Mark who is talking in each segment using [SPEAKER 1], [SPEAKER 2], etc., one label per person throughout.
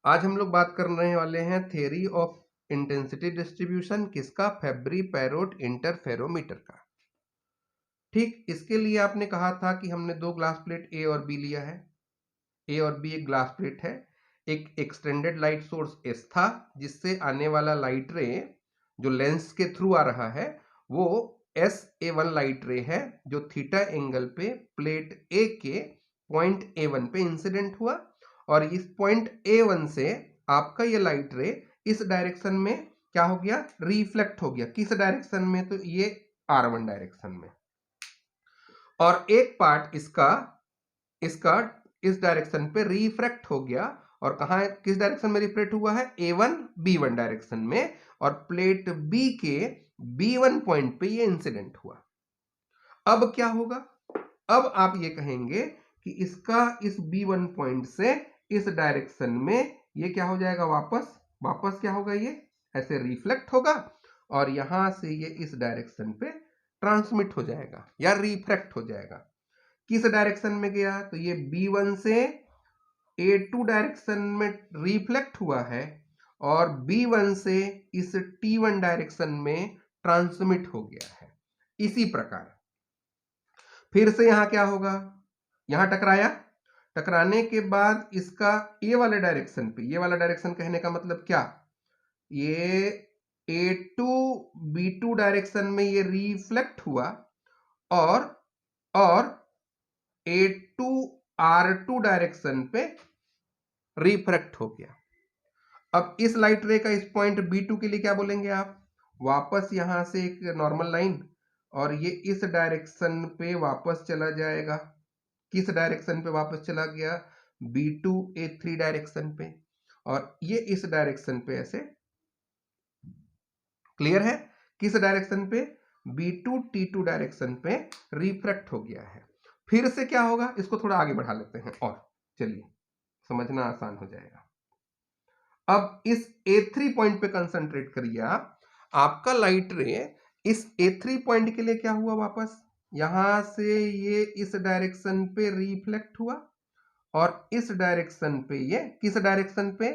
[SPEAKER 1] आज हम लोग बात करने वाले हैं थ्योरी ऑफ इंटेंसिटी डिस्ट्रीब्यूशन, किसका? फेब्री पैरोट इंटरफेरोमीटर का। ठीक, इसके लिए आपने कहा था कि हमने दो ग्लास प्लेट ए और बी लिया है। ए और बी एक ग्लास प्लेट है। एक एक्सटेंडेड लाइट सोर्स एस था, जिससे आने वाला लाइट रे जो लेंस के थ्रू आ रहा है वो SA1 लाइट रे है, जो थीटा एंगल पे प्लेट ए के पॉइंट A1 पे इंसिडेंट हुआ। और इस पॉइंट A1 से आपका ये लाइट रे इस डायरेक्शन में क्या हो गया? रिफ्लेक्ट हो गया। किस डायरेक्शन में? तो ये R1 डायरेक्शन में। और एक पार्ट इसका इसका इस डायरेक्शन पे रिफ्रैक्ट हो गया। और कहा, किस डायरेक्शन में रिफ्रैक्ट हुआ है? A1 B1 डायरेक्शन में। और प्लेट B के B1 पॉइंट पे ये इंसिडेंट हुआ। अब क्या होगा? अब आप ये कहेंगे कि इसका इस B1 पॉइंट से इस डायरेक्शन में ये क्या हो जाएगा? वापस क्या होगा? ये ऐसे रिफ्लेक्ट होगा और यहां से ये इस डायरेक्शन पे ट्रांसमिट हो जाएगा या रिफ्रैक्ट हो जाएगा। किस डायरेक्शन में गया? तो ये B1 से A2 डायरेक्शन में रिफ्लेक्ट हुआ है और B1 से इस T1 डायरेक्शन में ट्रांसमिट हो गया है। इसी प्रकार फिर से यहां क्या होगा? यहां टकराया, टकराने के बाद इसका ये वाले डायरेक्शन पे, ये वाला डायरेक्शन कहने का मतलब क्या? ये A2 B2 डायरेक्शन में ये रिफ्लेक्ट हुआ और A2 R2 डायरेक्शन पे रिफ्रैक्ट हो गया। अब इस लाइट रे का इस पॉइंट B2 के लिए क्या बोलेंगे आप? वापस यहां से एक नॉर्मल लाइन और ये इस डायरेक्शन पे वापस चला जाएगा। किस डायरेक्शन पे वापस चला गया? B2 A3 डायरेक्शन पे। और ये इस डायरेक्शन पे ऐसे, क्लियर है? किस डायरेक्शन पे? B2 T2 डायरेक्शन पे रिफ्रैक्ट हो गया है। फिर से क्या होगा? इसको थोड़ा आगे बढ़ा लेते हैं और चलिए समझना आसान हो जाएगा। अब इस A3 पॉइंट पे कंसंट्रेट करिए आप। आपका लाइट रे इस A3 पॉइंट के लिए क्या हुआ? वापस यहां से ये इस डायरेक्शन पे रिफ्लेक्ट हुआ और इस डायरेक्शन पे ये किस डायरेक्शन पे?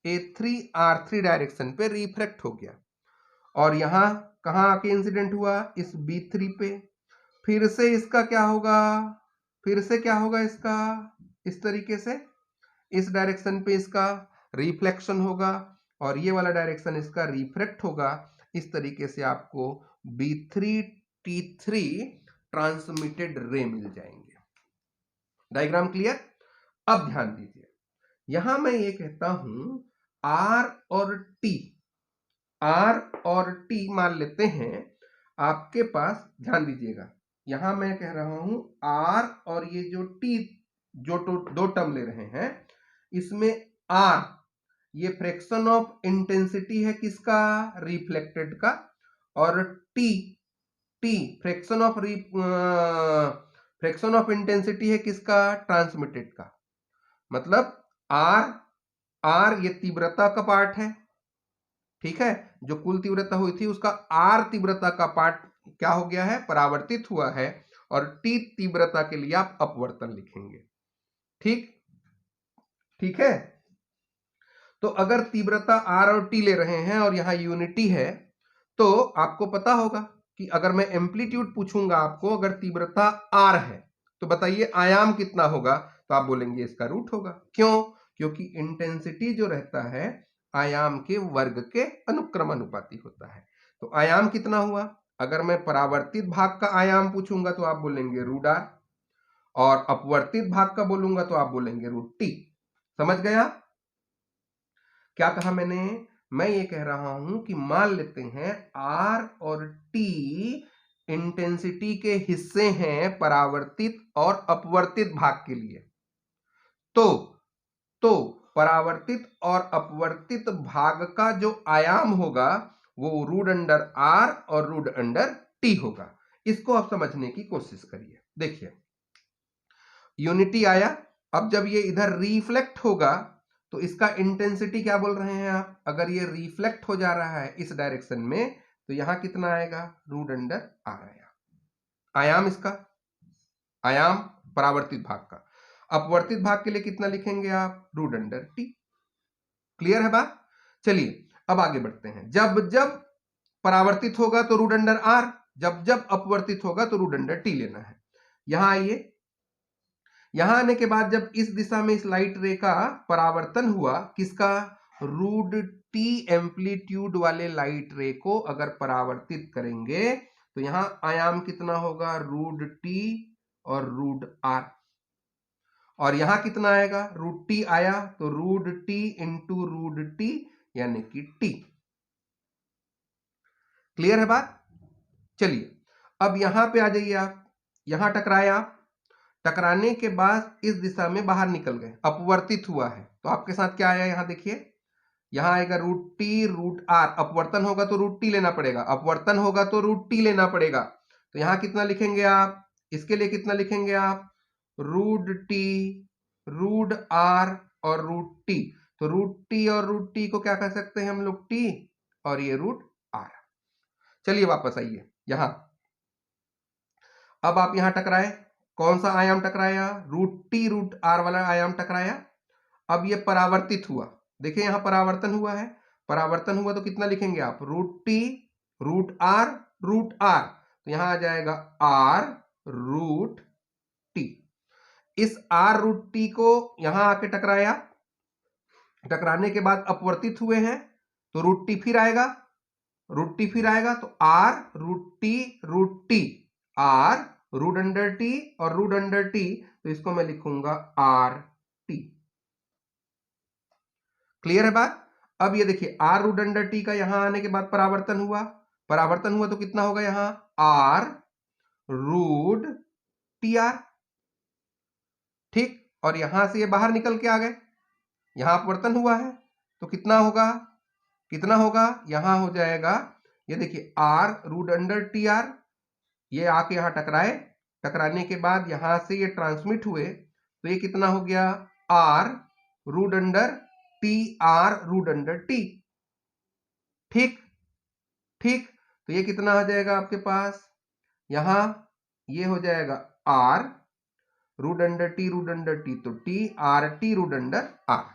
[SPEAKER 1] A3 R3 डायरेक्शन पे रिफ्लेक्ट हो गया और यहां कहां आके इंसिडेंट हुआ? इस B3 पे। फिर से इसका क्या होगा? फिर से क्या होगा इसका? इस तरीके से इस डायरेक्शन पे इसका रिफ्लेक्शन होगा और ये वाला डायरेक्शन इसका रिफ्रैक्ट होगा। इस तरीके से आपको B3 T3 ट्रांसमिटेड रे मिल जाएंगे। Diagram clear? अब ध्यान दीजिए, यहां मैं ये कहता हूं R और T मान लेते हैं आपके पास। ध्यान दीजिएगा, यहां मैं कह रहा हूं R और ये जो T, जो दो टर्म ले रहे हैं, इसमें R ये फ्रैक्शन ऑफ इंटेंसिटी है किसका? रिफ्लेक्टेड का। और T फ्रैक्शन ऑफ इंटेंसिटी है किसका? ट्रांसमिटेड का। मतलब R ये तीव्रता का पार्ट है, ठीक है? जो कुल तीव्रता हुई थी उसका R तीव्रता का पार्ट क्या हो गया है? परावर्तित हुआ है। और T तीव्रता के लिए आप अपवर्तन लिखेंगे। ठीक ठीक है। तो अगर तीव्रता R और T ले रहे हैं और यहां यूनिटी है, तो आपको पता होगा कि अगर मैं एम्पलीट्यूड पूछूंगा आपको, अगर तीव्रता R है तो बताइए आयाम कितना होगा? तो आप बोलेंगे इसका रूट होगा। क्यों? क्योंकि इंटेंसिटी जो रहता है आयाम के वर्ग के अनुक्रमानुपाती होता है। तो आयाम कितना हुआ? अगर मैं परावर्तित भाग का आयाम पूछूंगा तो आप बोलेंगे √R, और अपवर्तित भाग का बोलूंगा तो आप बोलेंगे √T। समझ गया क्या कहा मैंने? मैं ये कह रहा हूं कि मान लेते हैं R और T इंटेंसिटी के हिस्से हैं परावर्तित और अपवर्तित भाग के लिए। तो परावर्तित और अपवर्तित भाग का जो आयाम होगा वो √R और √T होगा। इसको आप समझने की कोशिश करिए। देखिए, यूनिटी आया। अब जब ये इधर रिफ्लेक्ट होगा तो इसका इंटेंसिटी क्या बोल रहे हैं आप? अगर ये रिफ्लेक्ट हो जा रहा है इस डायरेक्शन में तो यहां कितना आएगा? √R आया। आयाम इसका, आयाम परावर्तित भाग का। अपवर्तित भाग के लिए कितना लिखेंगे आप? √T। क्लियर है बात? चलिए अब आगे बढ़ते हैं। जब जब परावर्तित होगा तो रूट अंडर आर, जब जब अपवर्तित होगा तो रूट अंडर टी लेना है। यहां आइए, यहां आने के बाद जब इस दिशा में इस लाइट रे का परावर्तन हुआ, किसका? रूट टी एम्पलीट्यूड वाले लाइट रे को अगर परावर्तित करेंगे तो यहां आयाम कितना होगा? रूट टी और रूट आर। और यहां कितना आएगा? रूट टी आया तो root t into root t यानी कि टी। क्लियर है बात? चलिए अब यहां पे आ जाइए आप, यहां टकराया, टकराने के बाद इस दिशा में बाहर निकल गए, अपवर्तित हुआ है, तो आपके साथ क्या आया? यहां देखिए, यहां आएगा रूट टी रूट आर। अपवर्तन होगा तो रूट टी लेना पड़ेगा, अपवर्तन होगा तो रूट टी लेना पड़ेगा। तो यहां कितना लिखेंगे आप? इसके लिए कितना लिखेंगे आप? रूट टी रूट आर और रूट टी। तो रूट टी और रूट टी को क्या कह सकते हैं हम लोग? टी, और ये रूट आर। चलिए वापस आइए यहां, अब आप यहां टकराए, कौन सा आयाम टकराया? रूट टी रूट आर वाला आयाम टकराया। अब ये परावर्तित हुआ, देखिए यहां परावर्तन हुआ है, परावर्तन हुआ तो कितना लिखेंगे आप? Root t root r root r. तो यहां आ जाएगा आर रूट टी। इस आर रूट टी को यहां आके टकराया, टकराने के बाद अपवर्तित हुए हैं तो रूट टी फिर आएगा, रूट टी फिर आएगा तो r root t, are root under t और रूट अंडर टी, तो इसको मैं लिखूंगा आर टी। क्लियर है बात? अब ये देखिए आर रूट अंडर टी का यहां आने के बाद परावर्तन हुआ, परावर्तन हुआ तो कितना होगा यहां? R root t r. ठीक, और यहां से ये बाहर निकल के आ गए, यहां अपवर्तन हुआ है तो कितना होगा? कितना होगा? यहां हो जाएगा, ये देखिए r root under T r, ये आके यहां टकराए, टकराने के बाद यहां से ये ट्रांसमिट हुए तो ये कितना हो गया? R root under T R root under t. ठीक, ठीक, तो ये कितना आ जाएगा आपके पास? यहां ये हो जाएगा are root under T root under T, तो T R T root under R.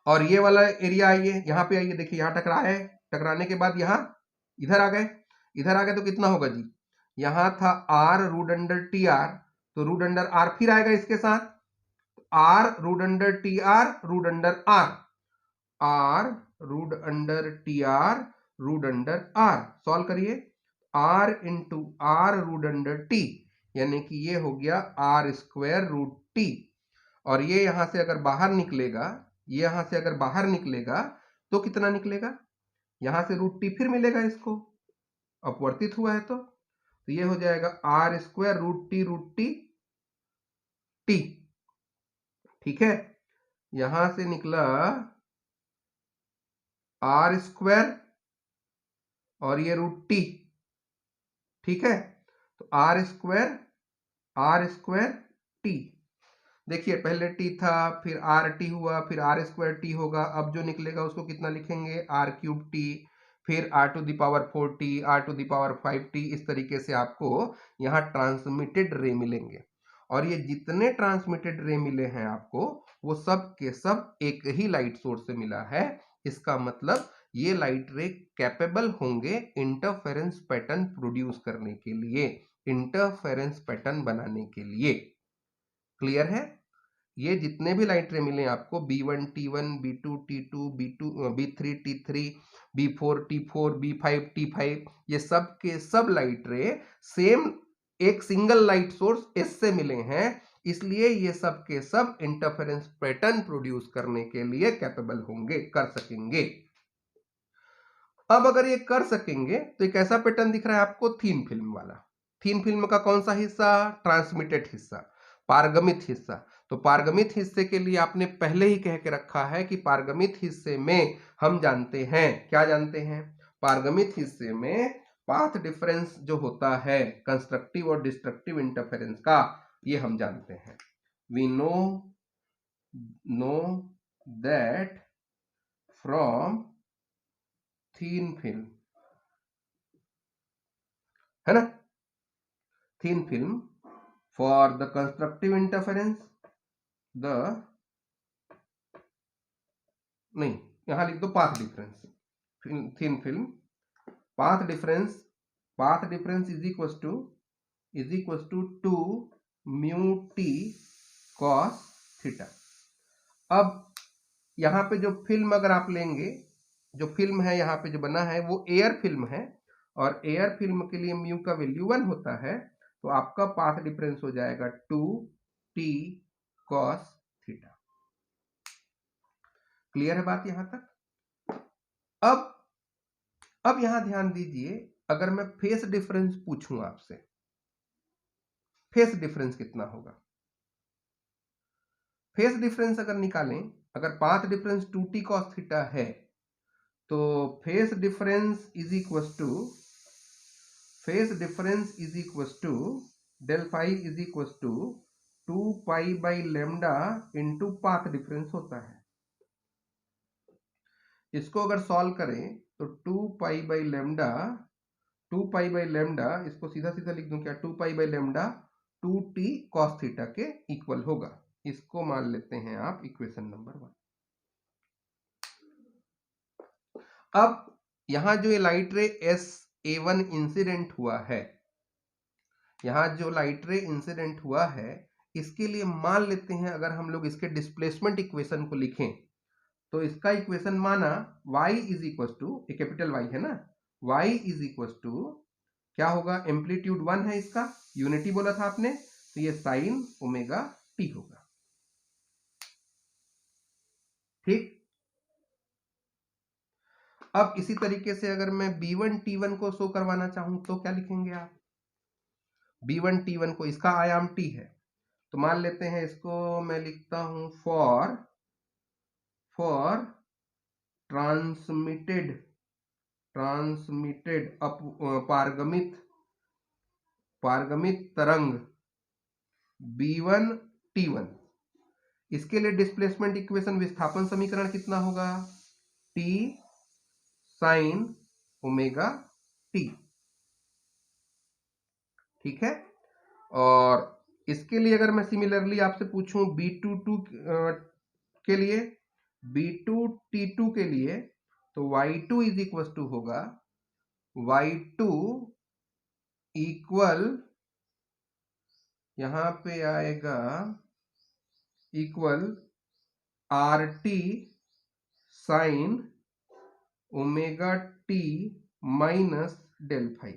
[SPEAKER 1] और ये वाला एरिया आइए, यहां पे आइए, देखिए यहां टकराए, टकराने के बाद यहां इधर आ गए, इधर आ गए तो कितना होगा जी? यहां था R root under T R, तो रूट अंडर आर फिर आएगा इसके साथ, R root under T R root under R, R root under T R root under R. Solve करिए, R into R root under T, यानी कि ये हो गया आर स्क्वायर रूट टी। और ये यहां से अगर बाहर निकलेगा, ये यहां से अगर बाहर निकलेगा तो कितना निकलेगा? यहां से रूट टी फिर मिलेगा इसको, अपवर्तित हुआ है तो ये हो जाएगा are square root t t. ठीक है, यहां से निकला आर स्क्वायर और ये रूट टी। ठीक है, तो आर स्क्वायर टी, देखिए पहले टी था, फिर आर टी हुआ, फिर आर स्क्वायर टी होगा, अब जो निकलेगा उसको कितना लिखेंगे? आर क्यूब टी, फिर r to the power 4 t, r to the power 5 t. इस तरीके से आपको यहाँ ट्रांसमिटेड रे मिलेंगे। और ये जितने ट्रांसमिटेड रे मिले हैं आपको, वो सब के सब एक ही लाइट सोर्स से मिला है। इसका मतलब ये लाइट रे कैपेबल होंगे इंटरफेरेंस पैटर्न प्रोड्यूस करने के लिए, इंटरफेरेंस पैटर्न बनाने के लिए। क्लियर है? ये जितने भी लाइट रे मिले आपको, B1 T1 B2 T2 B3 T3 B4 T4 B5 T5, ये सब के सब लाइट रे सेम एक सिंगल लाइट सोर्स एस से मिले हैं, इसलिए ये सब के सब इंटरफेरेंस पैटर्न प्रोड्यूस करने के लिए कैपेबल होंगे, कर सकेंगे। अब अगर ये कर सकेंगे तो एक ऐसा पैटर्न दिख रहा है आपको थीन फिल्म वाला। थीन फिल्म का कौन सा हिस्सा? ट्रांसमिटेड हिस्सा, पारगमित हिस्सा। तो पारगमित हिस्से के लिए आपने पहले ही कह के रखा है कि पारगमित हिस्से में हम जानते हैं, क्या जानते हैं? पारगमित हिस्से में पाथ डिफरेंस जो होता है कंस्ट्रक्टिव और डिस्ट्रक्टिव इंटरफेरेंस का, ये हम जानते हैं। We know that from thin film, है ना? thin film for the constructive interference, the नहीं, यहां लिख दो path difference, thin film path difference is equal to mu t cos theta. अब यहाँ पे जो फिल्म अगर आप लेंगे, जो फिल्म है यहाँ पे जो बना है वो एयर फिल्म है, और एयर फिल्म के लिए म्यू का वैल्यू 1 होता है, तो आपका पाथ डिफरेंस हो जाएगा 2t cos थीटा। क्लियर है बात यहां तक? अब यहां ध्यान दीजिए, अगर मैं फेस डिफरेंस पूछूं आपसे, फेस डिफरेंस कितना होगा? फेस डिफरेंस अगर निकालें, अगर path difference 2t cos theta है, तो phase difference is equal to del phi is equal to 2 pi by lambda into path difference होता है। इसको अगर सॉल्व करें तो 2 पाई बाई लेमडा, इसको सीधा सीधा लिख दूं क्या, 2 pi by lambda 2t cos theta के इक्वल होगा। इसको मान लेते हैं आप इक्वेशन नंबर 1। अब यहां जो ये लाइट रे SA1 इंसिडेंट हुआ है, यहां जो लाइट रे इंसिडेंट हुआ है, इसके लिए मान लेते हैं अगर हम लोग इसके डिस्प्लेसमेंट इक्वेशन को लिखें, तो इसका इक्वेशन माना y is equal to, capital Y है ना, y इज इक्वल टू क्या होगा, एम्पलीट्यूड 1 है इसका, यूनिटी बोला था आपने, तो ये साइन ओमेगा टी होगा। ठीक, अब इसी तरीके से अगर मैं B1 T1 को शो करवाना चाहूं तो क्या लिखेंगे आप? B1 T1 को, इसका आयाम t है, तो मान लेते हैं इसको मैं लिखता हूं फॉर ट्रांसमिटेड पारगमित तरंग B1 T1, इसके लिए डिस्प्लेसमेंट इक्वेशन, विस्थापन समीकरण कितना होगा, T साइन ओमेगा टी। ठीक है, और इसके लिए अगर मैं सिमिलरली आपसे पूछूं B22 के लिए, B2 T2 के लिए, तो Y2 इज इक्वल टू होगा, Y2 इक्वल, यहां पे आएगा equal RT sine omega t minus del phi.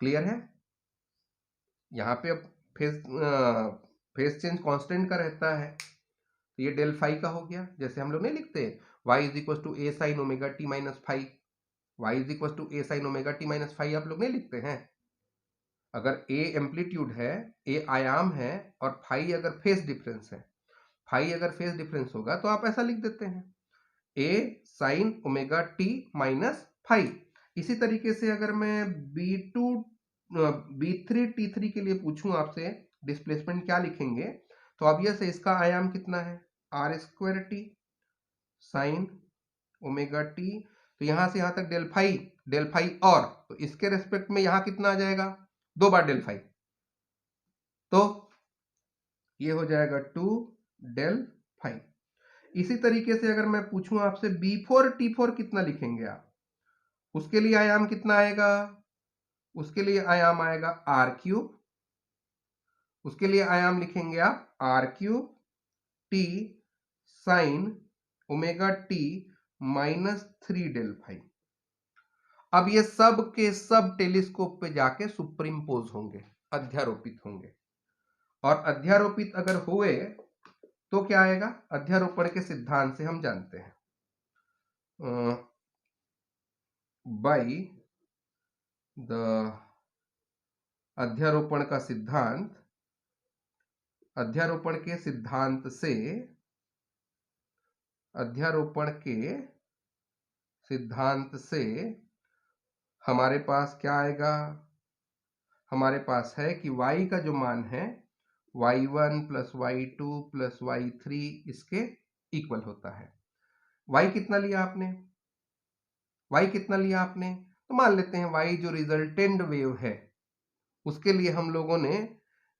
[SPEAKER 1] Clear है? यहां पे अब फेस चेंज कांस्टेंट का रहता है, तो ये डेल फाई का हो गया, जैसे हम लोग नहीं लिखते y is equal to a sine omega t minus phi, y is equal to a sine omega t minus phi आप लोग नहीं लिखते हैं। अगर a एम्पलीट्यूड है, a आयाम है, और फाई अगर फेस डिफरेंस है, फाई अगर फेस डिफरेंस होगा तो आप ऐसा लिख देते हैं, a sine omega t minus phi. इसी तरीके से अगर मैं B3 T3 के लिए पूछूं आपसे डिस्प्लेसमेंट क्या लिखेंगे, तो ऑब्वियस है इसका आयाम कितना है, r square T sine omega t, तो यहां से यहां तक डेल फाई और, तो इसके रेस्पेक्ट में यहां कितना आ जाएगा, 2 बार डेल फाई, तो ये हो जाएगा 2 डेल फाई। इसी तरीके से अगर मैं पूछूं आपसे B4 T4 कितना लिखेंगे आप, उसके लिए आयाम कितना आएगा, उसके लिए आयाम आएगा आर क्यूब, उसके लिए आयाम लिखेंगे आप r cube t sine omega t minus 3 del phi. अब ये सब के सब टेलीस्कोप पे जाके सुपरिम्पोज होंगे, अध्यारोपित होंगे, और अध्यारोपित अगर हुए तो क्या आएगा, अध्यारोपण के सिद्धांत से हम जानते हैं, बाई द अध्यारोपण का सिद्धांत, अध्यारोपण के सिद्धांत से, अध्यारोपण के सिद्धांत से हमारे पास क्या आएगा, हमारे पास है कि y का जो मान है y1 plus y2 plus y3 इसके इक्वल होता है। y कितना लिया आपने, y कितना लिया आपने, तो मान लेते हैं y जो रिजल्टेंट वेव है उसके लिए हम लोगों ने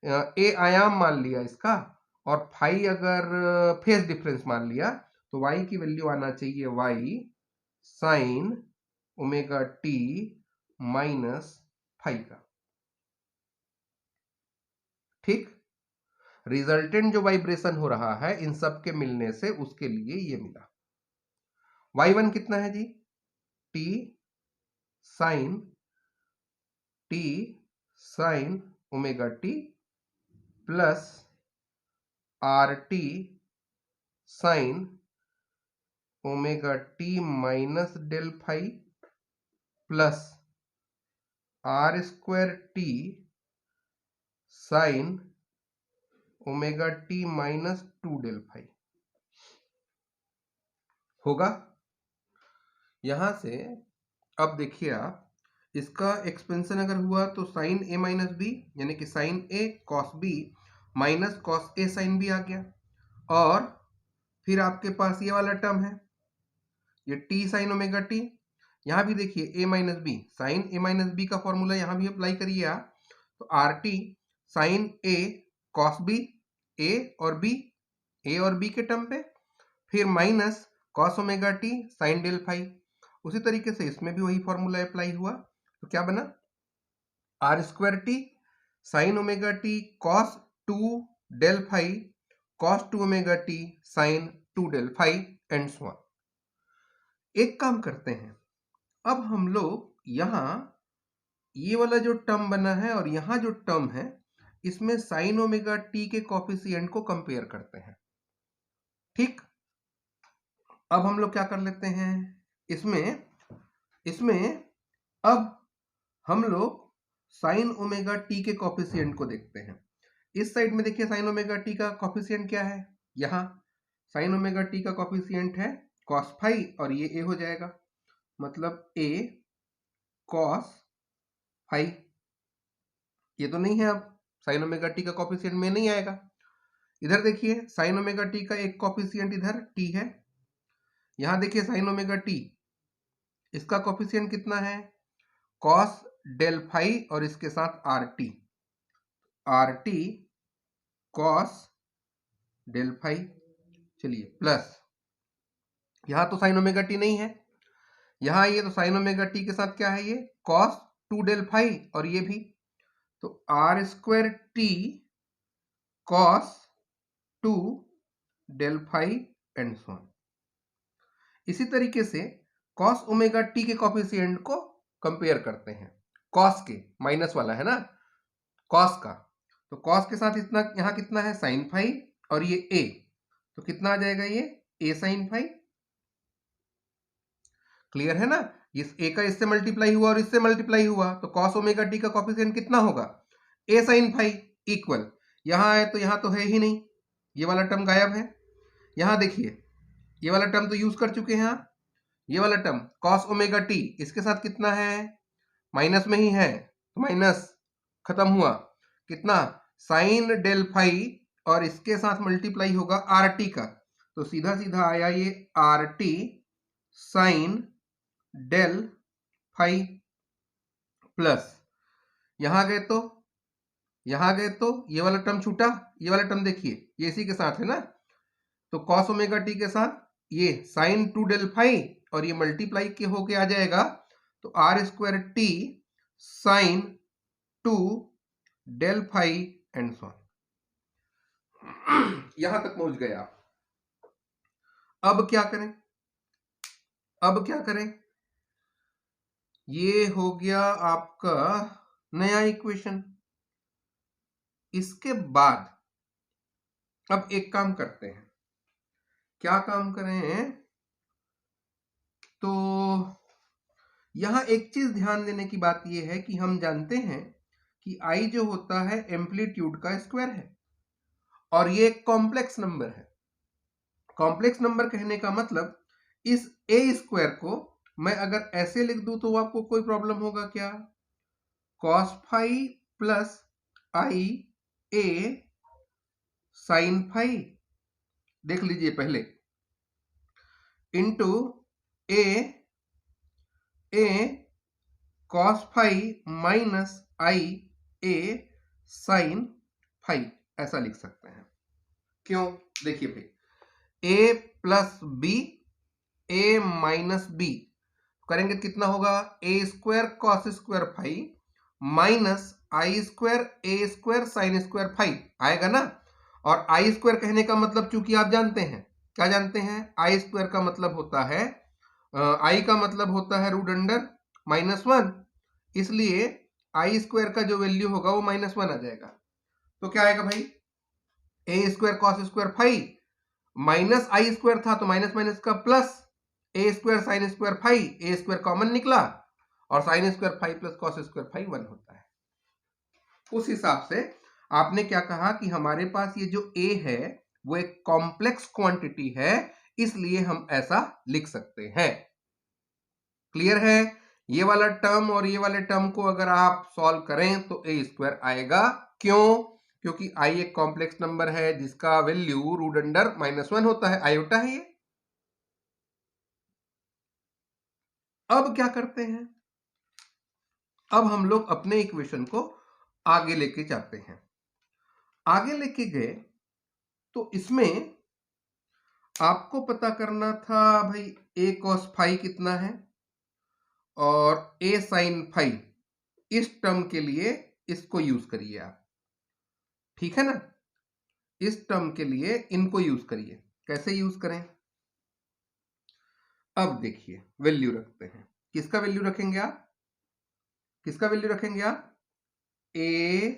[SPEAKER 1] a आयाम मान लिया इसका, और फाई अगर फेज डिफरेंस मान लिया तो y की वैल्यू आना चाहिए y sine omega t minus phi का। ठीक, रिजल्टेंट जो वाइब्रेशन हो रहा है इन सब के मिलने से उसके लिए ये मिला। y1 कितना है जी? t sine omega t plus R T sine omega t minus del phi plus are square T sine omega t minus 2 del phi होगा। यहां से अब देखिए आप, इसका एक्सपेंशन अगर हुआ तो साइन ए माइनस बी यानी कि sign A cos B minus cos A sine B आ गया, और फिर आपके पास ये वाला टर्म है ये टी साइन ओमेगा टी। यहां भी देखिए A minus B, sine A minus B का फॉर्मूला यहां भी अप्लाई करिए आप, तो R T sine A cos B, A और बी के टर्म पे, फिर minus cos omega T sine del phi. उसी तरीके से इसमें भी वही फॉर्मूला अप्लाई हुआ, तो क्या बना? R square T sine omega t cos 2 del phi cos 2 omega T sine 2 del phi and so on. एक काम करते हैं, अब हम लोग यहां ये वाला जो टर्म बना है और यहां जो टर्म है इसमें साइन ओमेगा टी के कॉफिशिएंट को कंपेयर करते हैं। ठीक, अब हम लोग क्या कर लेते हैं, इसमें अब हम लोग साइन ओमेगा टी के कॉफिशिएंट को देखते हैं। इस साइड में देखिए साइन ओमेगा टी का कॉफिशिएंट क्या है, यहां साइन ओमेगा टी का कॉफिशिएंट है कॉस फाई और ये ए हो जाएगा, मतलब ए कॉस फाई। ये तो नहीं है, अब साइन ओमेगा टी का कॉफिशिएंट में नहीं आएगा। इधर देखिए साइन ओमेगा टी का एक कॉफिशिएंट इधर टी है, यहां देखिए साइन ओमेगा टी इसका कॉफिशिएंट कितना है कॉस डेल फाई और इसके साथ r T cos del phi. चलिए प्लस, यहां तो साइन ओमेगा टी नहीं है, यहां ये तो साइन ओमेगा टी के साथ क्या है ये कॉस 2 डेल फाई और ये भी, तो r square t cos 2 del phi and so on. इसी तरीके से कॉस ओमेगा टी के कॉफिशिएंट को कंपेयर करते हैं, कॉस के माइनस वाला है ना कॉस का, तो कॉस के साथ इतना यहां कितना है साइन फाई और ये ए, तो कितना आ जाएगा ये ए साइन फाई। क्लियर है ना, इस ए का इससे मल्टीप्लाई हुआ और इससे मल्टीप्लाई हुआ तो कॉस ओमेगा टी का कॉफिशिएंट कितना होगा ए साइन फाई इक्वल, यहां है तो यहां तो है ही नहीं, ये वाला टर्म गायब है। यहां देखिए ये वाला टर्म तो यूज कर चुके हैं आप, ये वाला टर्म कॉस ओमेगा टी इसके साथ कितना है माइनस में ही है, तो माइनस खत्म हुआ, कितना साइन डेल फाई और इसके साथ मल्टीप्लाई होगा आर टी का, तो सीधा सीधा आया ये r T sine del phi plus यहां गए तो ये वाला टर्म छूटा, ये वाला टर्म देखिए ये इसी के साथ है ना, तो कॉस ओमेगा टी के साथ ये साइन 2 डेल फाई और ये मल्टीप्लाई के होके आ जाएगा, तो r square T sine 2 del phi and so on. यहां तक पहुंच गए आप। अब क्या करें, ये हो गया आपका नया इक्वेशन। इसके बाद अब एक काम करते हैं, क्या काम करें, तो यहां एक चीज ध्यान देने की बात यह है कि हम जानते हैं कि आई जो होता है एम्पलीट्यूड का स्क्वायर है और ये एक कॉम्प्लेक्स नंबर है। कॉम्प्लेक्स नंबर कहने का मतलब इस ए स्क्वायर को मैं अगर ऐसे लिख दूं तो आपको कोई प्रॉब्लम होगा क्या, cos phi plus I A sine phi, देख लीजिए पहले, into A cos phi minus I A sine phi, ऐसा लिख सकते हैं। क्यों? देखिए भाई, a plus B, a minus B करेंगे तो कितना होगा? A square cos square five minus I square A square sine square five आएगा ना। और आई स्क्वायर कहने का मतलब चूंकि आप जानते हैं, क्या जानते हैं? आई स्क्वायर का मतलब होता है, आई का मतलब होता है रूट अंडर -1, इसलिए आई स्क्वायर का जो वैल्यू होगा वो -1 आ जाएगा। तो क्या आएगा भाई? A square cos square five minus I square था तो माइनस माइनस का plus, A square sine square five, A square common निकला और sine square five plus cos square five 1 होता है। उस हिसाब से आपने क्या कहा कि हमारे पास ये जो a है वो एक कॉम्प्लेक्स क्वांटिटी है, इसलिए हम ऐसा लिख सकते हैं। क्लियर है? ये वाला टर्म और ये वाले टर्म को अगर आप सॉल्व करें तो a स्क्वायर आएगा। क्यों? क्योंकि i एक कॉम्प्लेक्स नंबर है जिसका वैल्यू रूट अंडर -1 होता है, आयोटा है ये। अब क्या करते हैं? अब हम लोग अपने इक्वेशन को आगे लेके जाते हैं। आगे लेके गए तो इसमें आपको पता करना था भाई a cos फाई कितना है और a sin फाई, इस टर्म के लिए इसको यूज करिए आप, ठीक है ना? इस टर्म के लिए इनको यूज करिए। कैसे यूज करें? अब देखिए, वैल्यू रखते हैं। किसका वैल्यू रखेंगे आप? किसका वैल्यू रखेंगे आप? a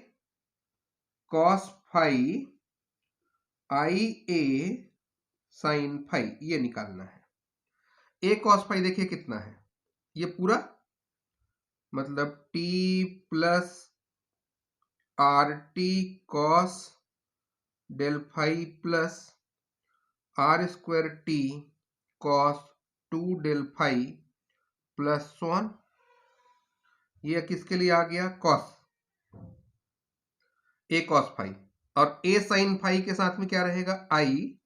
[SPEAKER 1] cos phi i a sin phi, ये निकालना है। a cos फाई देखिए कितना है, ये पूरा मतलब t plus R T cos del phi plus are square t cos 2 del phi plus 1, ये किसके लिए आ गया? कॉस, ए कॉस फाई, और ए साइन फाई के साथ में क्या रहेगा? आई,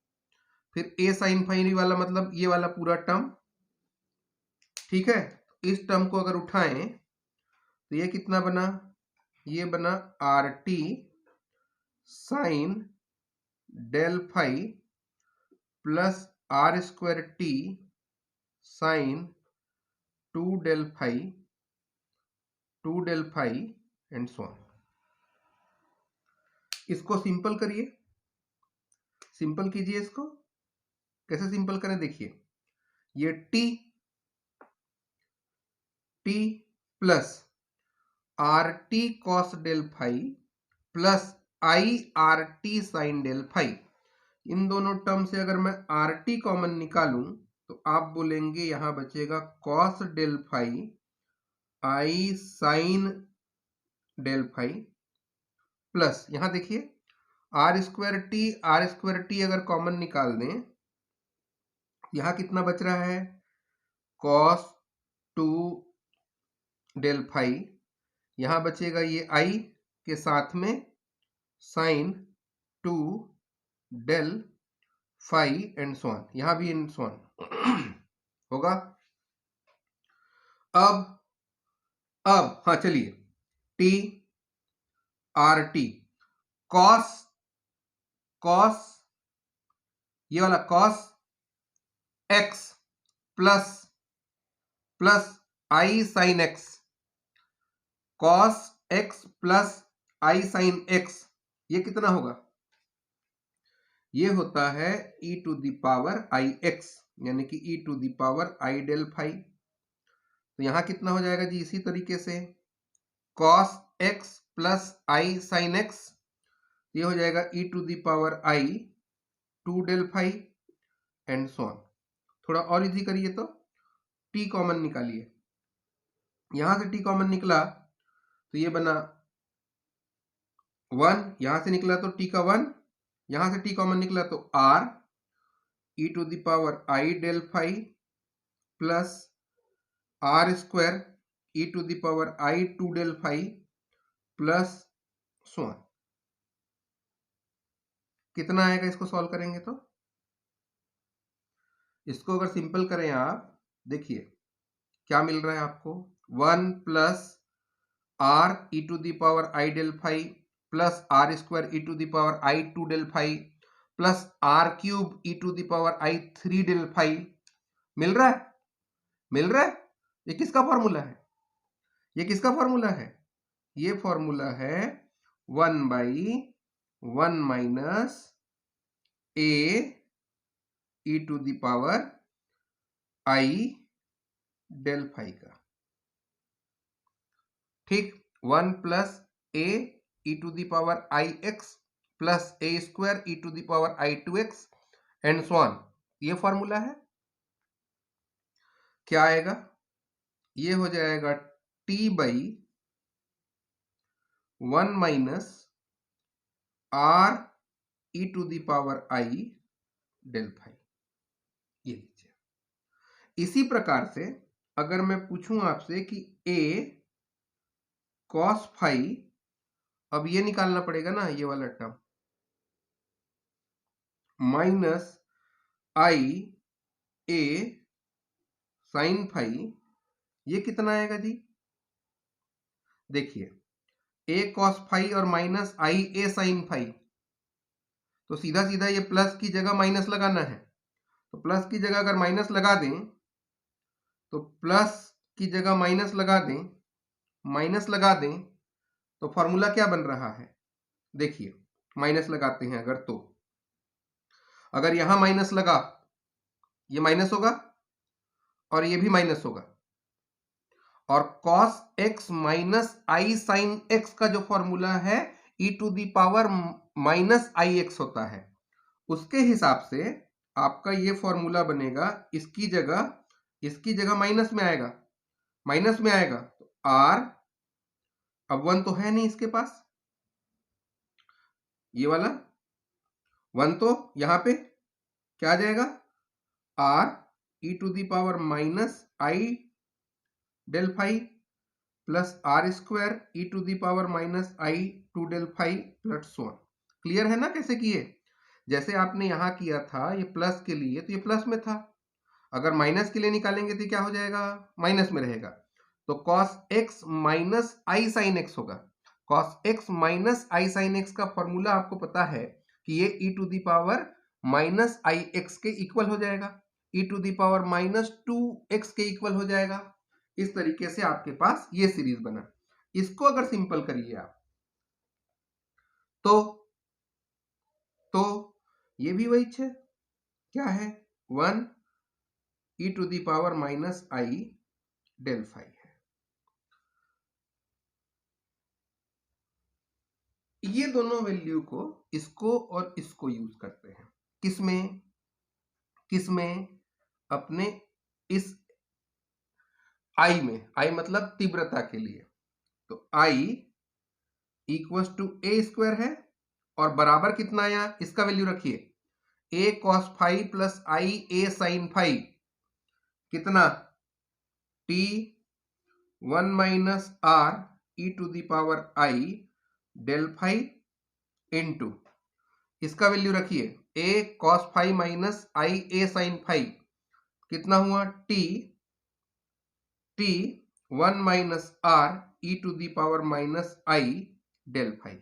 [SPEAKER 1] फिर ए साइन फाई वाला मतलब ये वाला पूरा टर्म, ठीक है? इस टर्म को अगर उठाएं तो ये कितना बना? ये बना R T sine del phi plus are square T sine 2 del phi and so on. इसको सिंपल करिए, सिंपल कीजिए इसको। कैसे सिंपल करें? देखिए, ये T plus R T cos del phi plus I R T sine del phi, इन दोनों टर्म से अगर मैं आर टी कॉमन निकालूं तो आप बोलेंगे यहां बचेगा कॉस डेल फाई आई साइन डेल फाई प्लस, यहां देखिए आर स्क्वायर टी अगर कॉमन निकाल दें, यहां कितना बच रहा है? कॉस 2 डेल फाई, यहां बचेगा ये आई के साथ में sine 2 del phi and so on, यहां भी एंड सो ऑन होगा। अब हाँ चलिए, टी आर टी कॉस ये वाला cos X plus I sine X, cos X plus I sine X, ये कितना होगा? ये होता है e to the power I X, यानी कि e to the power I del phi. तो यहां कितना हो जाएगा जी? इसी तरीके से cos X plus I sine X, ये हो जाएगा e to the power I 2 del phi and so on. थोड़ा और इजी करिए तो t कॉमन निकालिए, यहां से t कॉमन निकला तो ये बना 1, यहां से निकला तो t का 1, यहां से t कॉमन निकला तो r e to the power I del phi plus are square e to the power I 2 del phi plus so on. कितना आएगा इसको सॉल्व करेंगे तो? इसको अगर सिंपल करें आप, देखिए क्या मिल रहा है आपको? 1 plus R E to the power I del phi plus are square E to the power I 2 del phi plus R cube E to the power I 3 del phi. मिल रहा है? मिल रहा है? ये किसका फॉर्मूला है? ये किसका फॉर्मूला है? ये फॉर्मूला है 1/1 minus a e to the power I del phi का। ठीक, 1 plus a e to the power I x plus A square E to the power i 2x and so on. ये formula है। क्या आएगा? ये हो जाएगा t/1 minus R E to the power I del phi. ये लीजिए। इसी प्रकार से अगर मैं पूछूं आपसे कि a cos फाई, अब ये निकालना पड़ेगा ना, ये वाला term, minus I A sine phi, ये कितना आएगा जी? देखिए, a cos फाई और minus I A sine phi, तो सीधा सीधा ये प्लस की जगह माइनस लगाना है। तो प्लस की जगह अगर माइनस लगा दें, तो प्लस की जगह माइनस लगा दें, माइनस लगा दें, तो फॉर्मूला क्या बन रहा है? देखिए, माइनस लगाते हैं तो अगर यहां माइनस लगा, ये माइनस होगा और ये भी माइनस होगा, और cos x minus i sine x का जो फॉर्मूला है e to the power minus i x होता है, उसके हिसाब से आपका ये फॉर्मूला बनेगा। इसकी जगह माइनस में आएगा, माइनस में आएगा तो r, अब 1 तो है नहीं इसके पास, ये वाला 1 तो यहां पे क्या आ जाएगा? r e to the power minus I del phi plus are square E to the power minus i 2 del phi plus 1। Clear है ना कैसे किए? जैसे आपने यहां किया था ये प्लस के लिए, तो ये प्लस में था, अगर माइनस के लिए निकालेंगे तो क्या हो जाएगा? माइनस में रहेगा। तो cos x minus i sine x होगा। cos x minus i sine x का फॉर्मूला आपको पता है कि ये e to the power minus i x के इक्वल हो जाएगा, e to the power minus 2x के इक्वल हो जाएगा। इस तरीके से आपके पास ये सीरीज बना। इसको अगर सिंपल करिए आप, तो ये भी वही है, क्या है? 1 E to the power minus I del phi है। ये दोनों वैल्यू को, इसको और इसको यूज करते हैं किसमें? अपने इस आई में, आई मतलब तीव्रता के लिए। तो I equals to A square है, और बराबर कितना आया? इसका वैल्यू रखिए, A cos phi plus I A sine phi, कितना? T 1 minus R E to the power I del phi into, इसका वैल्यू रखिए, A cos phi minus I A sine phi, कितना हुआ? T 1 minus R E to the power minus I del phi.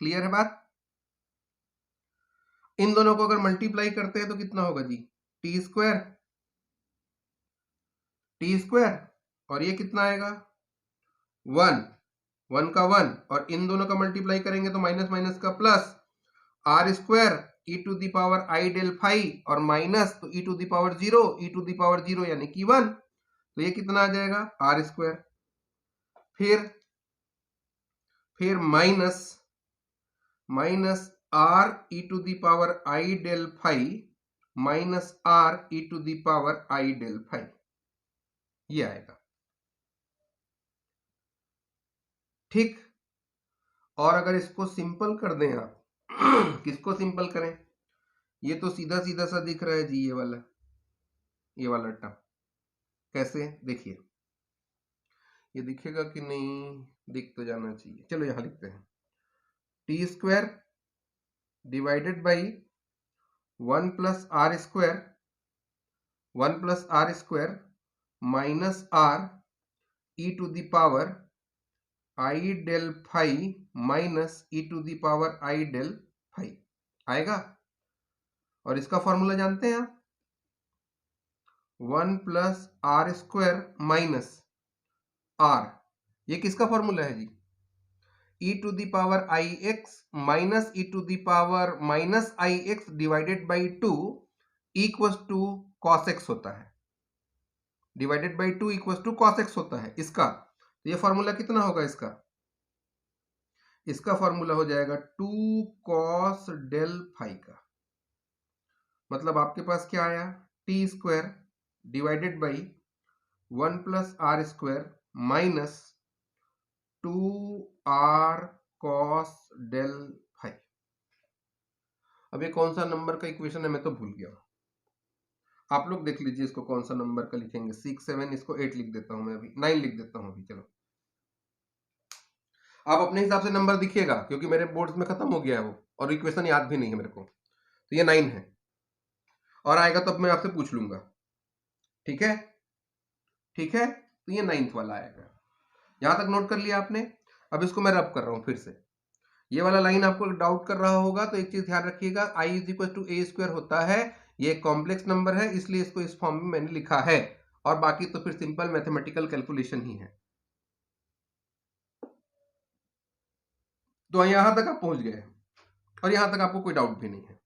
[SPEAKER 1] Clear है बात? इन दोनों को अगर multiply करते हैं तो कितना होगा जी? टी स्क्वायर और ये कितना आएगा? 1 का 1, और इन दोनों का मल्टीप्लाई करेंगे तो माइनस माइनस का plus, are square E to the power I del phi, और माइनस तो E to the power 0, E to the power 0 यानी कि 1, तो ये कितना आ जाएगा? Are square. फिर minus R E to the power I del phi minus R E to the power I del phi, ये आएगा। ठीक, और अगर इसको सिंपल कर दें आप, किसको सिंपल करें? ये तो सीधा सीधा सा दिख रहा है जी, ये वाला टर्म। कैसे? देखिए, ये दिखेगा कि नहीं? दिख तो जाना चाहिए। चलो यहां लिखते हैं, t square divided by 1 plus are square minus R E to the power I del phi minus e to the power I del phi आएगा। और इसका फॉर्मूला जानते हैं आप, 1 plus are square minus r, ये किसका फॉर्मूला है जी, e to the power I x minus e to the power minus i x divided by 2 equal to cos x होता है, divided by 2 equal to cos x होता है इसका। तो ये फॉर्मूला कितना होगा इसका, इसका फॉर्मूला हो जाएगा 2 कॉस डेल फाई का, मतलब आपके पास क्या आया, t square divided by 1 plus are square minus 2r cos del phi. अब ये कौन सा नंबर का इक्वेशन है मैं तो भूल गया, आप लोग देख लीजिए इसको कौन सा नंबर का लिखेंगे, 6 7, इसको 8 लिख देता हूं मैं, अभी 9 लिख देता हूं अभी। चलो आप अपने हिसाब से नंबर दिखिएगा क्योंकि मेरे बोर्ड्स में खत्म हो गया है वो, और इक्वेशन याद भी नहीं है मेरे को, तो ये 9 है, और आएगा तो अब मैं आपसे पूछ लूंगा, ठीक है, ठीक है, तो ये 9th वाला आएगा। यहां तक नोट कर लिया आपने। अब इसको मैं रब कर रहा हूं फिर से, ये वाला लाइन आपको डाउट कर रहा होगा तो एक चीज ध्यान रखिएगा, i is equal to A square होता है, ये कॉम्प्लेक्स नंबर है इसलिए इसको इस फॉर्म में मैंने लिखा है, और बाकी तो फिर सिंपल मैथमेटिकल कैलकुलेशन ही है। तो यहां तक आप पहुंच गए और यहां तक आपको कोई डाउट भी नहीं है।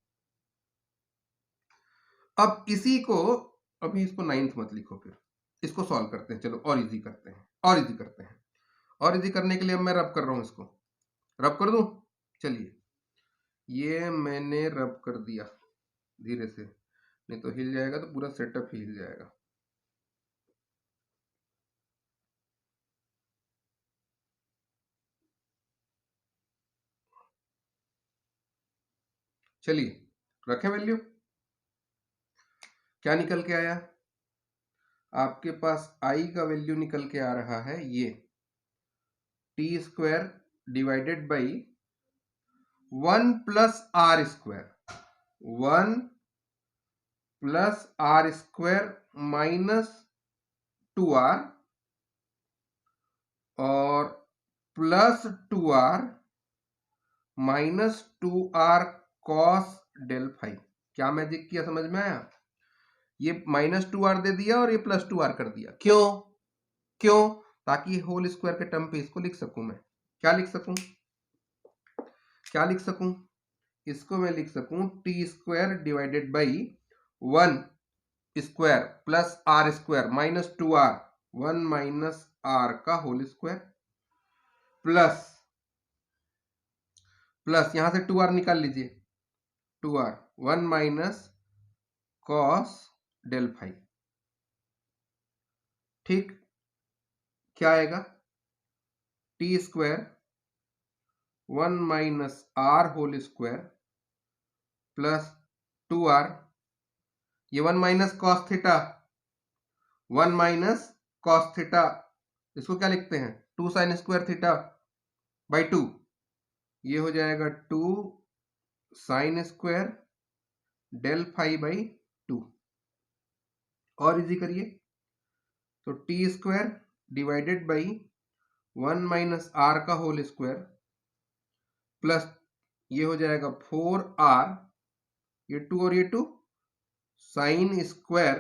[SPEAKER 1] अब इसी को, अभी इसको 9th मत लिखो, फिर इसको सॉल्व करते हैं, चलो और इजी करते हैं, और इजी करते हैं। और इजी करने के लिए अब मैं रब कर रहा हूं, इसको रब कर दूं, चलिए ये मैंने रब कर दिया धीरे से, नहीं तो हिल जाएगा, तो पूरा सेटअप ही हिल जाएगा। चलिए रखें वैल्यू, क्या निकल के आया, आपके पास i का वैल्यू निकल के आ रहा है ये t square divided by 1 plus are square, 1 plus are square minus 2r और plus 2r minus 2r cos del phi. क्या मैजिक किया, समझ में आया, ये माइनस 2r दे दिया और ये प्लस 2r कर दिया, क्यों क्यों, ताकि होल स्क्वायर के टर्म पे इसको लिख सकूं मैं, क्या लिख सकूं, क्या लिख सकूं, इसको मैं लिख सकूं t square divided by 1 square plus are square minus 2r, 1 minus are का होल स्क्वायर, प्लस प्लस यहां से 2r निकाल लीजिए, 2r 1 minus cos del phi, ठीक, क्या आएगा, t square 1 minus r whole square plus 2r, ये 1 minus cos theta, 1 minus cos theta, इसको क्या लिखते हैं 2 साइन स्क्वायर थीटा बाई 2, ये हो जाएगा 2 sine square del phi by 2। और इजी करिए, तो t square divided by 1 minus are का होल स्क्वायर प्लस ये हो जाएगा 4r, ये 2 और ये 2 sine square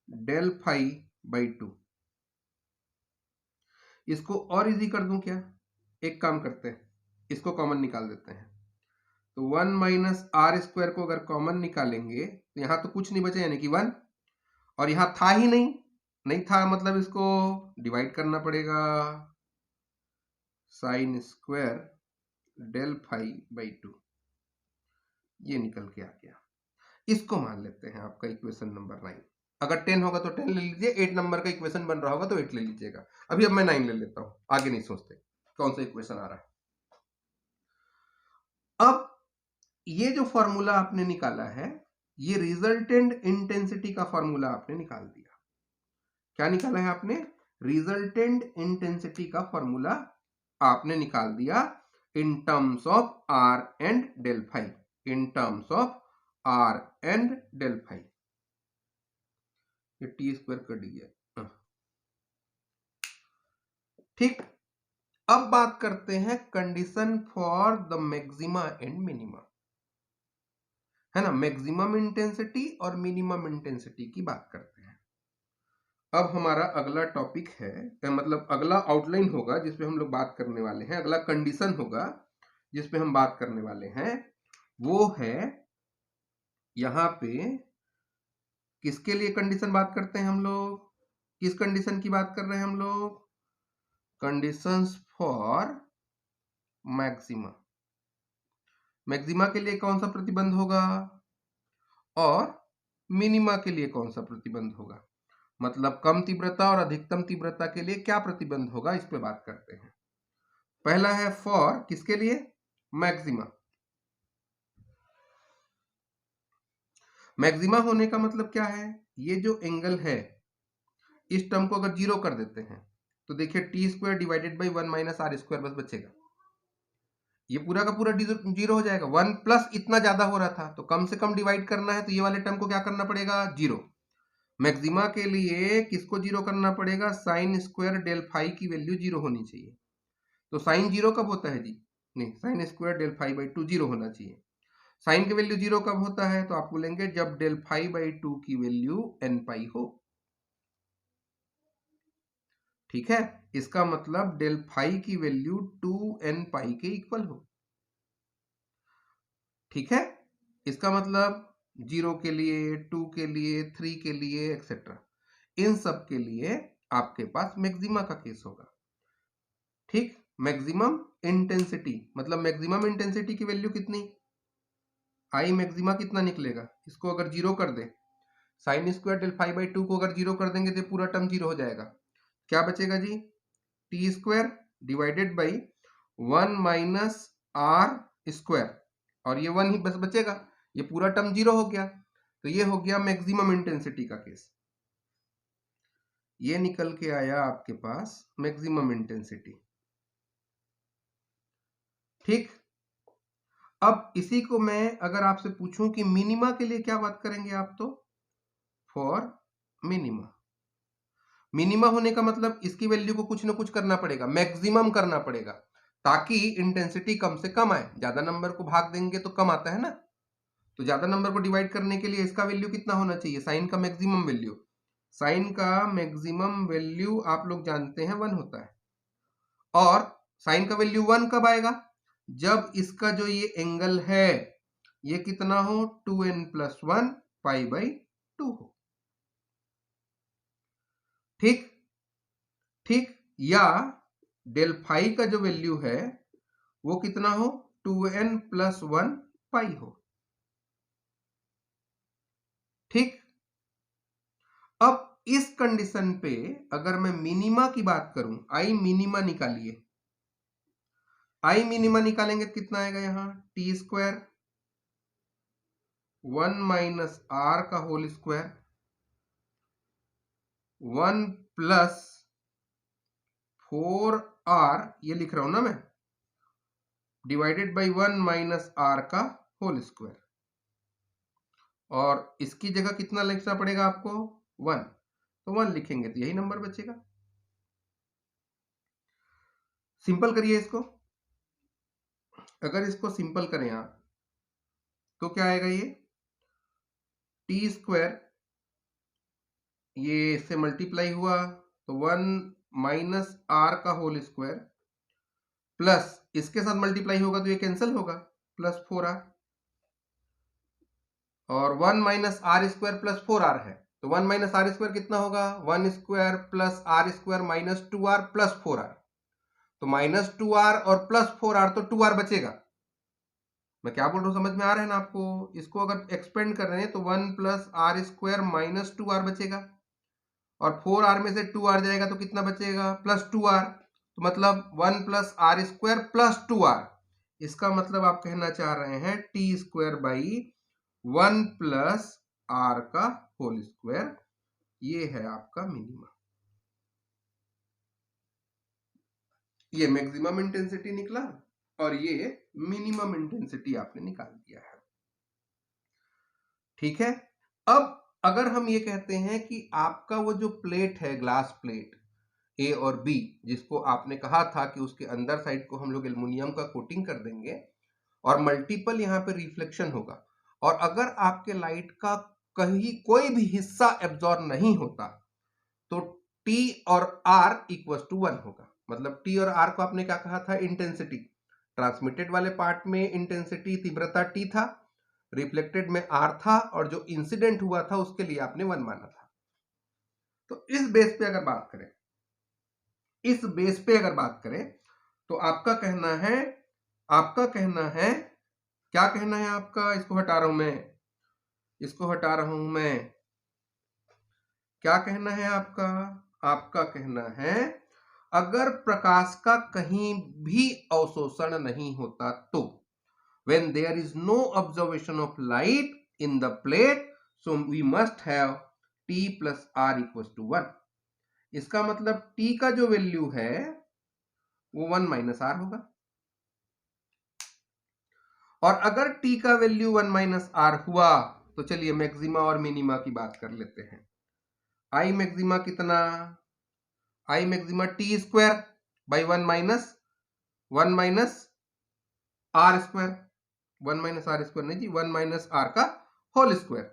[SPEAKER 1] del phi by 2। इसको और इजी कर दूं क्या, एक काम करते हैं, इसको कॉमन निकाल देते हैं, तो 1 माइनस आर स्क्वायर को अगर कॉमन निकालेंगे तो यहां तो कुछ नहीं बचा, यानी कि 1, और यहां था ही नहीं, नहीं था मतलब इसको डिवाइड करना पड़ेगा, sine square del phi by 2, ये निकल के आ गया। इसको मान लेते हैं आपका इक्वेशन नंबर 9। अगर 10 होगा तो 10 ले लीजिए, 8 नंबर का इक्वेशन बन रहा होगा तो 8 ले लीजिएगा। अभी अब मैं 9 ले लेता हूं, आगे नहीं सोचते कौन सा इक्वेशन आ रहा है। अब ये जो फॉर्मूला आपने निकाला है, ये रिजल्टेंट इंटेंसिटी का फॉर्मूला आपने निकाल दिया। क्या निकाला है आपने, रिजल्टेंट इंटेंसिटी का फॉर्मूला आपने निकाल दिया in terms of r and del phi, in terms of r and del phi, ये टी स्क्वायर कर दिया, ठीक। अब बात करते हैं condition for the maxima and minima. है ना, मैक्सिमम इंटेंसिटी और मिनिमम इंटेंसिटी की बात करते हैं। अब हमारा अगला टॉपिक है, मतलब अगला आउटलाइन होगा जिसपे हम लोग बात करने वाले हैं, अगला कंडीशन होगा जिसपे हम बात करने वाले हैं, वो है यहाँ पे किसके लिए कंडीशन बात करते हैं हम लोग, किस कंडीशन की बात कर रहे हैं हम लोग, कंडीशंस फॉर मैक्सिमा। मैक्सिमा के लिए कौन सा प्रतिबंध होगा और मिनिमा के लिए कौन सा प्रतिबंध होगा, मतलब कम तीव्रता और अधिकतम तीव्रता के लिए क्या प्रतिबंध होगा, इस पे बात करते हैं। पहला है फॉर, किसके लिए, मैक्सिमा। मैक्सिमा होने का मतलब क्या है, ये जो एंगल है इस टर्म को अगर जीरो कर देते हैं तो देखिए t square divided by 1 minus are square बस बचेगा, ये पूरा का पूरा जीरो हो जाएगा। 1 प्लस इतना ज्यादा हो रहा था तो कम से कम डिवाइड करना है, तो ये वाले टर्म को क्या करना पड़ेगा, जीरो। मैक्सिमा के लिए किसको जीरो करना पड़ेगा, साइन स्क्वायर डेल फाई की वैल्यू जीरो होनी चाहिए। तो साइन जीरो कब होता है जी, नहीं, sine square del phi by two zero होना चाहिए। साइन की वैल्यू जीरो कब होता है, तो आप बोलेंगे जब डेल फाई बाई टू की वैल्यू एन पाई हो। ठीक है, इसका मतलब डेल फाई की वैल्यू 2n पाई के इक्वल हो। ठीक है, इसका मतलब 0 के लिए, 2 के लिए, 3 के लिए एक्सेट्रा, इन सब के लिए आपके पास मैक्सिमा का केस होगा। ठीक, मैक्सिमम इंटेंसिटी, मतलब मैक्सिमम इंटेंसिटी की वैल्यू कितनी, आई मैक्सिमा कितना निकलेगा, इसको अगर जीरो कर दे, sine square del phi by two को अगर जीरो कर देंगे तो पूरा टर्म जीरो हो जाएगा। क्या बचेगा जी, T square divided by 1 minus are square, और ये 1 ही बस बचेगा, ये पूरा टर्म जीरो हो गया। तो ये हो गया मैक्सिमम इंटेंसिटी का केस, ये निकल के आया आपके पास मैक्सिमम इंटेंसिटी। ठीक, अब इसी को मैं अगर आपसे पूछूं कि मिनिमा के लिए क्या बात करेंगे आप, तो फॉर मिनिमा। मिनिमा होने का मतलब इसकी वैल्यू को कुछ ना कुछ करना पड़ेगा, मैक्सिमम करना पड़ेगा, ताकि इंटेंसिटी कम से कम आए। ज्यादा नंबर को भाग देंगे तो कम आता है ना, तो ज्यादा नंबर को डिवाइड करने के लिए इसका वैल्यू कितना होना चाहिए, साइन का मैक्सिमम वैल्यू। साइन का मैक्सिमम वैल्यू आप लोग जानते हैं 1 होता है, और साइन का वैल्यू 1 कब आएगा, जब इसका जो ये एंगल है ये कितना हो, 2n प्लस 1 पाई बाई 2 हो। ठीक, ठीक, या डेल फाई का जो वैल्यू है वो कितना हो, 2n प्लस 1 पाई हो। ठीक, अब इस कंडीशन पे अगर मैं मिनिमा की बात करूं, आई मिनिमा निकालिए, आई मिनिमा निकालेंगे तो कितना आएगा, यहां टी स्क्वायर 1 माइनस आर का होल स्क्वायर 1 प्लस 4r, ये लिख रहा हूं ना मैं, डिवाइडेड बाई 1 माइनस आर का होल स्क्वायर, और इसकी जगह कितना लिखना पड़ेगा आपको, 1, तो 1 लिखेंगे तो यही नंबर बचेगा। सिंपल करिए इसको, अगर इसको सिंपल करें आप तो क्या आएगा, ये टी स्क्वायर ये इससे मल्टीप्लाई हुआ तो 1 माइनस आर का होल स्क्वायर प्लस इसके साथ मल्टीप्लाई होगा तो ये कैंसिल होगा, प्लस 4r, और 1 minus are square plus 4r है, तो 1 माइनस आर स्क्वायर कितना होगा, 1 square plus are square minus 2r plus 4r, तो माइनस 2r और प्लस 4r, तो 2r बचेगा। मैं क्या बोल रहा हूँ समझ में आ रहा है ना आपको, इसको अगर एक्सपेंड कर रहे हैं तो 1 plus are square minus 2r बचेगा, और 4r में से 2r जाएगा तो कितना बचेगा, प्लस 2r, तो मतलब 1 plus are square plus 2r, इसका मतलब आप कहना चाह रहे हैं t square by 1 plus r का होल स्क्वायर, ये है आपका मिनिमम। ये मैक्सिमम इंटेंसिटी निकला और ये मिनिमम इंटेंसिटी आपने निकाल दिया है। ठीक है, अब अगर हम ये कहते हैं कि आपका वो जो प्लेट है, ग्लास प्लेट ए और बी, जिसको आपने कहा था कि उसके अंदर साइड को हम लोग एल्युमिनियम का कोटिंग कर देंगे और मल्टीपल यहाँ पे रिफ्लेक्शन होगा, और अगर आपके लाइट का कहीं कोई भी हिस्सा एब्जॉर्ब नहीं होता तो T और R इक्वल टू 1 होगा। मतलब T और R को आपने क्या कहा था? इंटेंसिटी। ट्रांसमिटेड वाले पार्ट में इंटेंसिटी तीव्रता T था, रिफ्लेक्टेड में R था, और जो इंसिडेंट हुआ था उसके लिए आपने 1 माना था। तो इस बेस पे अगर बात करें, तो आपका कहना है क्या कहना है आपका? इसको हटा रहा हूं मैं, क्या कहना है आपका? आपका कहना है अगर प्रकाश का कहीं भी अवशोषण नहीं होता तो when there is no observation of light in the plate, so we must have T plus R equals to 1। इसका मतलब T का जो वैल्यू है वो 1 माइनस R होगा, और अगर T का वैल्यू 1 माइनस R हुआ तो चलिए मैक्सिमा और मिनिमा की बात कर लेते हैं। आई मैक्सिमा कितना? I maxima T square by 1 minus are square, 1 minus are square नहीं जी, 1 माइनस आर का होल स्क्वायर।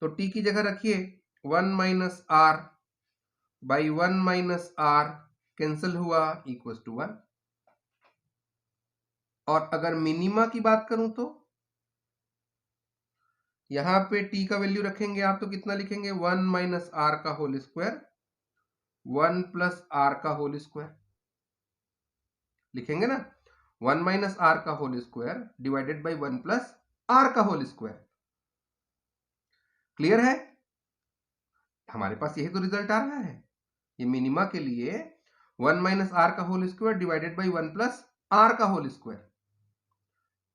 [SPEAKER 1] तो टी की जगह रखिए 1 minus R by 1 minus R, cancel हुआ, इक्वल टू 1। और अगर मिनिमा की बात करूं तो यहां पे टी का वैल्यू रखेंगे आप तो कितना लिखेंगे? 1 माइनस आर का होल स्क्वायर 1 प्लस आर का होल स्क्वायर लिखेंगे ना, 1 माइनस आर का whole square divided by 1 plus r का होल स्क्वायर। क्लियर है? हमारे पास यही तो रिजल्ट आ रहा है। ये मिनिमा के लिए 1 माइनस आर का whole square divided by 1 plus r का होल स्क्वायर।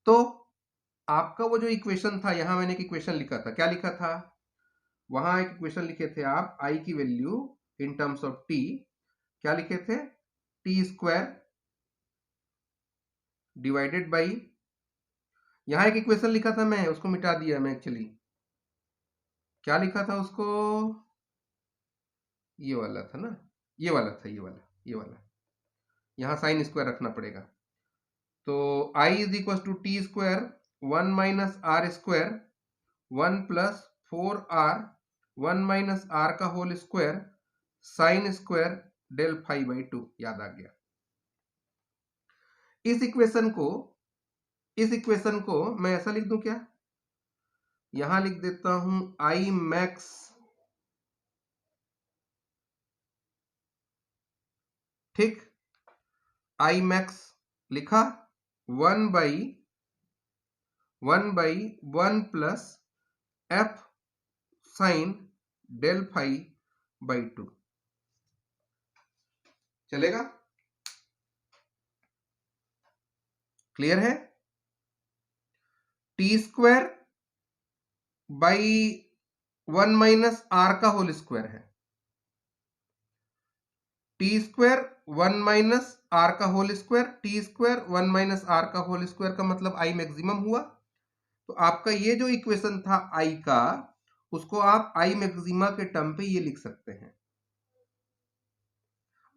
[SPEAKER 1] तो आपका वो जो इक्वेशन था, यहां मैंने एक इक्वेशन लिखा था, क्या लिखा था? वहां एक इक्वेशन लिखे थे आप, आई की value in terms of T, क्या लिखे थे? टी स्क्वायर डिवाइडेड बाई, यहां एक इक्वेशन लिखा था मैं, उसको मिटा दिया मैं एक्चुअली। क्या लिखा था उसको? ये वाला था ना, ये वाला। यहां साइन स्क्वायर रखना पड़ेगा। तो I is equal to T square 1 minus are square 1 plus 4R 1 minus are का whole square sine square del phi by 2। याद आ गया। इस इक्वेशन को मैं ऐसा लिख दूं क्या? यहां लिख देता हूं आई मैक्स, ठीक, आई मैक्स लिखा 1 by 1 plus F sine del phi by 2। चलेगा? क्लियर है? T square by 1 minus are का होल स्क्वायर है, टी स्क्वायर 1 माइनस आर का whole square, t square 1 minus are का होल स्क्वायर का मतलब आई मैक्सिमम हुआ। तो आपका ये जो इक्वेशन था आई का, उसको आप आई मैक्सिमा के टर्म पे ये लिख सकते हैं।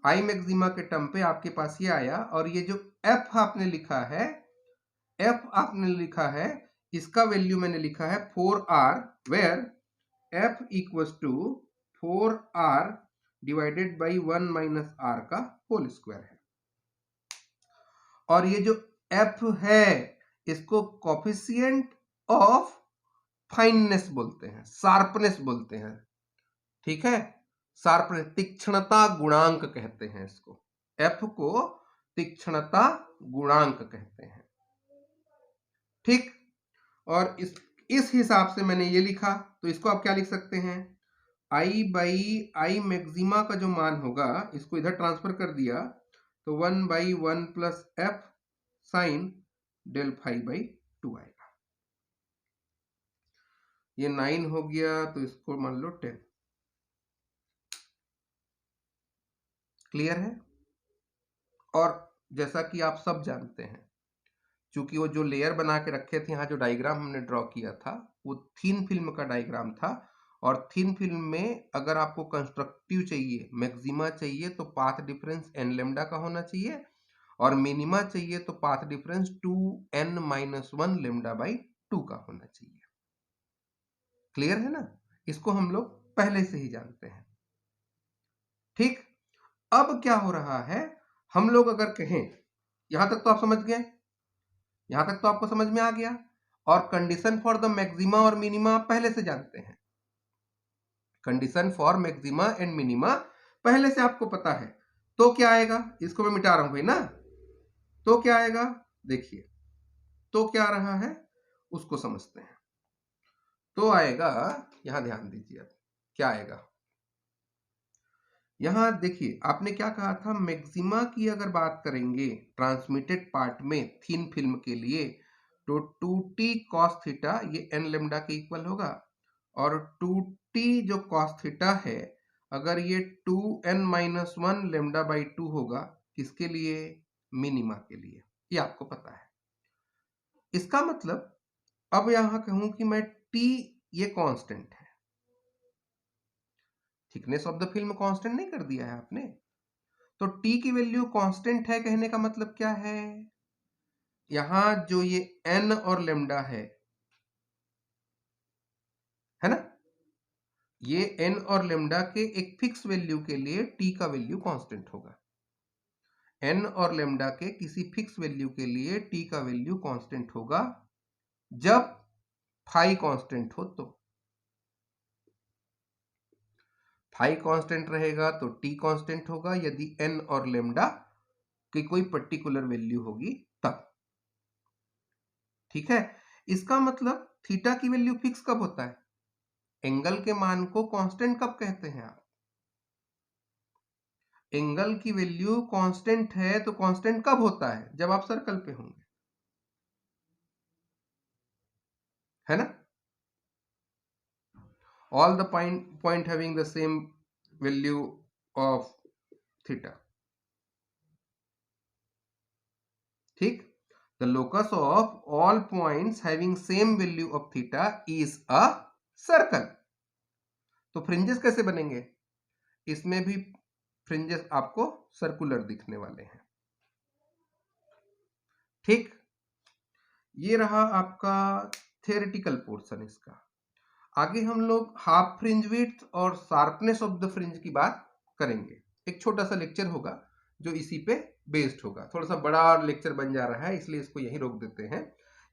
[SPEAKER 1] आई मैक्सिमा के टर्म पे आपके पास ये आया, और ये जो एफ आपने लिखा है, इसका वैल्यू मैंने लिखा है 4R, where F equals to 4R divided by 1 minus are का होल स्क्वायर है। और ये जो एफ है इसको कोफिशिएंट ऑफ फाइननेस बोलते हैं, शार्पनेस बोलते हैं, ठीक है? शार्पनेस, तीक्ष्णता गुणांक कहते हैं इसको, एफ को तीक्ष्णता गुणांक कहते हैं, ठीक। और इस हिसाब से मैंने ये लिखा, तो इसको आप क्या लिख सकते हैं? आई बाई आई मैक्सिमा का जो मान होगा, इसको इधर ट्रांसफर कर दिया तो 1 by 1 plus F sine del phi by 2 आएगा। ये 9 हो गया, तो इसको मान लो 10। क्लियर है? और जैसा कि आप सब जानते हैं, चूंकि वो जो लेयर बना के रखे थे, यहाँ जो डायग्राम हमने ड्रॉ किया था वो थिन फिल्म का डायग्राम था, और थिन फिल्म में अगर आपको कंस्ट्रक्टिव चाहिए, मैक्सिमा चाहिए, तो पाथ डिफरेंस n लेमडा का होना चाहिए, और मिनिमा चाहिए तो path difference 2n-1 lambda by 2 का होना चाहिए। क्लियर है ना? इसको हम लोग पहले से ही जानते हैं। ठीक, अब क्या हो रहा है, हम लोग अगर कहें, यहां तक तो आप समझ गए, यहां तक तो आपको समझ में आ गया, और कंडीशन फॉर द मैक्सिमा और मिनिमा आप पहले से जानते हैं। Condition for maxima and minima पहले से आपको पता है, तो क्या आएगा, इसको मैं मिटा रहा हूं भाई ना, तो क्या आएगा, देखिए तो क्या आ रहा है उसको समझते हैं। तो आएगा, यहां ध्यान दीजिए, अब क्या आएगा, यहां देखिए आपने क्या कहा था, मैक्सिमा की अगर बात करेंगे ट्रांसमिटेड पार्ट में थिन फिल्म के लिए, तो 2t cos थीटा ये n लेमडा के इक्वल होगा, और 2t जो cos थीटा है अगर ये 2n-1 लेमडा बाई 2 होगा, किसके लिए, मिनिमा के लिए, ये आपको पता है। इसका मतलब अब यहां कहूं कि मैं t ये कांस्टेंट है, thickness of the film constant नहीं कर दिया है आपने, तो t की वैल्यू कांस्टेंट है कहने का मतलब क्या है, यहां जो ये n और लेमडा है ना, ये n और लेमडा के एक फिक्स वैल्यू के लिए t का वैल्यू कांस्टेंट होगा, n और लेमडा के किसी फिक्स वैल्यू के लिए t का वैल्यू कांस्टेंट होगा जब फाई कांस्टेंट हो, तो फाई कांस्टेंट रहेगा तो t कांस्टेंट होगा, यदि n और लेमडा की कोई पर्टिकुलर वैल्यू होगी तब। ठीक है, इसका मतलब थीटा की वैल्यू फिक्स कब होता है, एंगल के मान को कांस्टेंट कब कहते हैं आप, एंगल की वैल्यू कांस्टेंट है तो कांस्टेंट कब होता है, जब आप सर्कल पे होंगे, है ना, all the point having the same value of theta। ठीक, the locus of all points having same value of theta is a circle। तो फ्रिंजेस कैसे बनेंगे, इसमें भी फ्रिंजेस आपको सर्कुलर दिखने वाले हैं। ठीक, ये रहा आपका थियोरेटिकल पोर्शन इसका। आगे हम लोग हाफ फ्रिंज विड्थ और शार्पनेस ऑफ द फ्रिंज की बात करेंगे, एक छोटा सा लेक्चर होगा जो इसी पे बेस्ड होगा, थोड़ा सा बड़ा लेक्चर बन जा रहा है इसलिए इसको यहीं रोक देते हैं।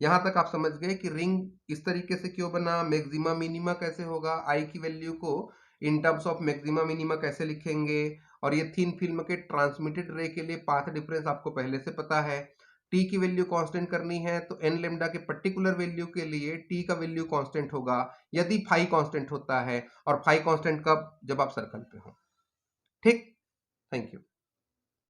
[SPEAKER 1] यहां तक आप समझ गए कि रिंग इस तरीके से क्यों बना, मैक्सिमा मिनिमा कैसे होगा, आई की वैल्यू को इन टर्म्स ऑफ मैक्सिमा मिनिमा कैसे लिखेंगे, और ये थिन फिल्म के ट्रांसमिटेड रे के लिए पाथ डिफरेंस आपको पहले से पता है, टी की वैल्यू कांस्टेंट करनी है तो एन लेमडा के पर्टिकुलर वैल्यू के लिए टी का वैल्यू कांस्टेंट होगा यदि फाई कांस्टेंट होता है, और फाई कांस्टेंट कब, जब आप सर्कल पे हो। ठीक, थैंक यू।